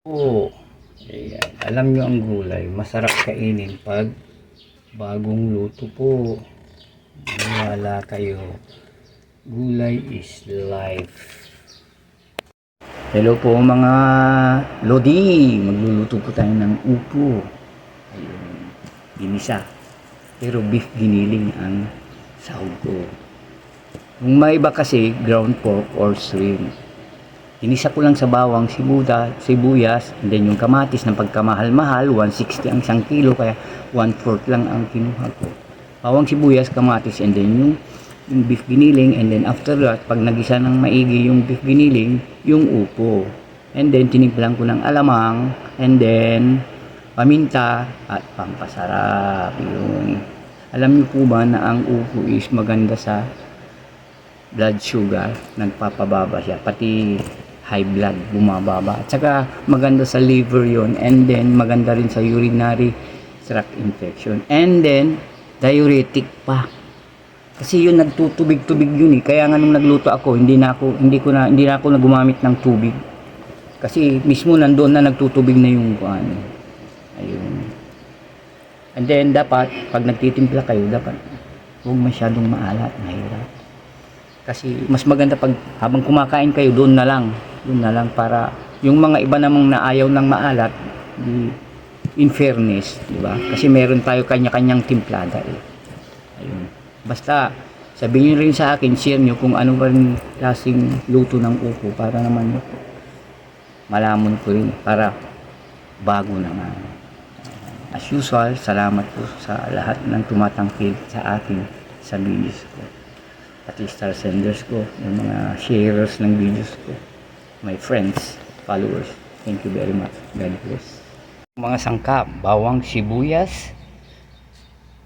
Po, ayan. Alam nyo ang gulay, masarap kainin pag bagong luto po. Maniwala kayo. Gulay is life. Hello po mga Lodi. Magluluto po tayo ng upo. Ayun, ginisa. Pero beef giniling ang sahog ko. Kung may iba kasi, ground pork or shrimp. Inisa ko lang sa bawang, sibuyas, and then yung kamatis ng pagkamahal-mahal, 160 ang 1 kilo, kaya 1/4 lang ang kinuha ko. Bawang, sibuyas, kamatis, and then yung beef giniling, and then after that, pag nagisa ng maigi yung beef giniling, yung upo. And then tinimplang ko ng alamang, and then paminta at pampasarap. Yun. Alam niyo po ba na ang upo is maganda sa blood sugar, nagpapababa siya, pati high blood bumababa, at saka maganda sa liver yon, and then maganda rin sa urinary tract infection, and then diuretic pa kasi yun, nagtutubig-tubig yun kaya nga nung nagluto ako, hindi na ako gumamit ng tubig kasi mismo nandoon na nagtutubig na yung ano. Ayun. And then dapat pag nagtitimpla kayo, dapat huwag masyadong maalat, mahirap. Kasi mas maganda pag habang kumakain kayo, doon na lang para yung mga iba namang naayaw ng maalat, in fairness, di ba? Kasi meron tayo kanya-kanyang timplada Ayun. Basta sabihin rin sa akin, share nyo kung ano ba rin klaseng luto ng upo para naman malaman ko rin, para bago naman. As usual, salamat po sa lahat ng tumatangkil sa akin sa videos ko. Pati star senders ko, yung mga sharers ng videos ko, my friends, followers, thank you very much. God bless. Mga sangkap, bawang, sibuyas,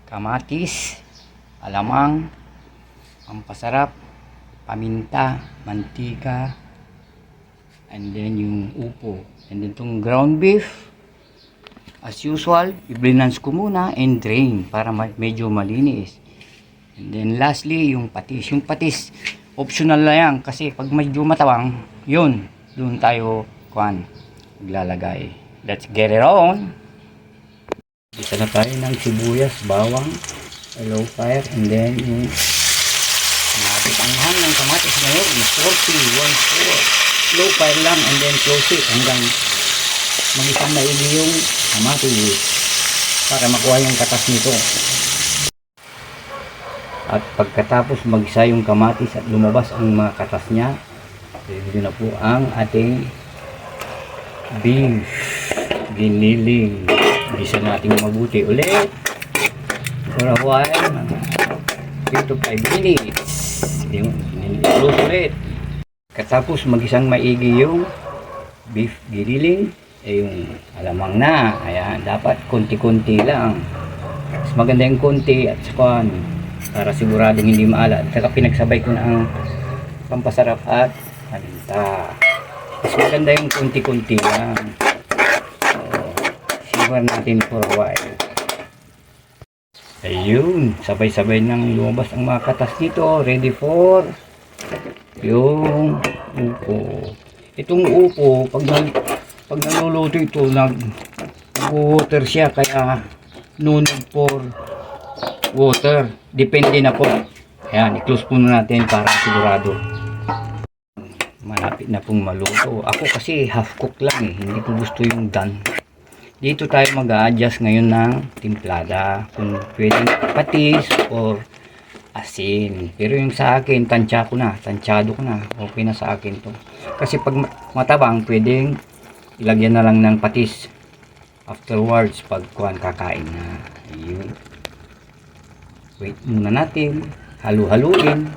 kamatis, alamang, pampasarap, paminta, mantika, and then yung upo, and then itong ground beef. As usual, i-blinance ko muna and drain para medyo malinis. And then lastly, yung patis. Yung patis, optional na yan. Kasi pag medyo matawang, yun, doon tayo maglalagay. Let's get it on. Isa na tayo ng sibuyas, bawang, low fire. And then yung napitanghang ng kamatis ngayon, 40, 1/4. Low fire lang, and then close it hanggang mag-isang maigi yung kamatis para makuha yung katas nito. At pagkatapos mag-isa yung kamatis at lumabas ang mga katas niya, ready na po ang ating beef giniling. Gisa natin mabuti ulit for a while, 3 to 5 minutes. Close ulit. Katapos mag-isang maigi yung beef giniling, yung alamang na. Ayan, dapat konti-konti lang. Mas maganda yung konti at saka para siguradong hindi maalat. Saka pinagsabay ko na ang pampasarap at paminta. Mas maganda yung kunti-kunti lang. So, simmer natin for a while. Ayun, sabay-sabay nang lumabas ang mga katas nito. Ready for yung upo. Itong upo, pag naluluto ito, nag-water siya, kaya no need for water, depende na po. Ayan, i-close po natin para sigurado. Malapit na pong maluto. Ako kasi half cook lang hindi ko gusto yung done. Dito tayo mag-a-adjust ngayon ng timplada, kung pwedeng patis or asin. Pero yung sa akin, tansyado ko na, okay na sa akin to. Kasi pag matabang, pwedeng ilagyan na lang ng patis afterwards pag kakain na. Ayun. Wait muna natin, halu-haluin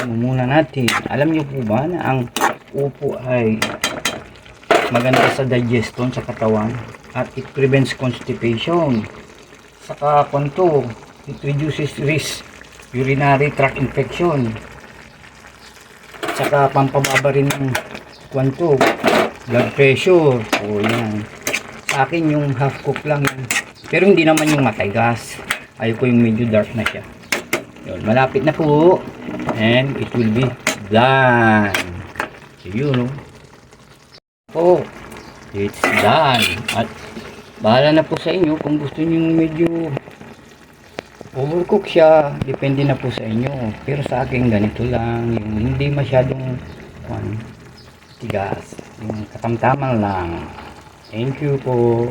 mo muna natin. Alam niyo po ba na ang upo ay maganda sa digestion sa katawan at it prevents constipation. Saka it reduces risk urinary tract infection. Saka pampababa rin ng blood pressure. O yan. Sa akin yung half cook lang yan. Pero hindi naman yung matigas. Ayoko yung medyo dark na siya. Yun, malapit na po. And it will be done. So yun, no? po. It's done. At bahala na po sa inyo kung gusto niyo medyo overcook siya. Depende na po sa inyo. Pero sa akin ganito lang. Yung hindi masyadong tigas. Yung katamtaman lang. Thank you po.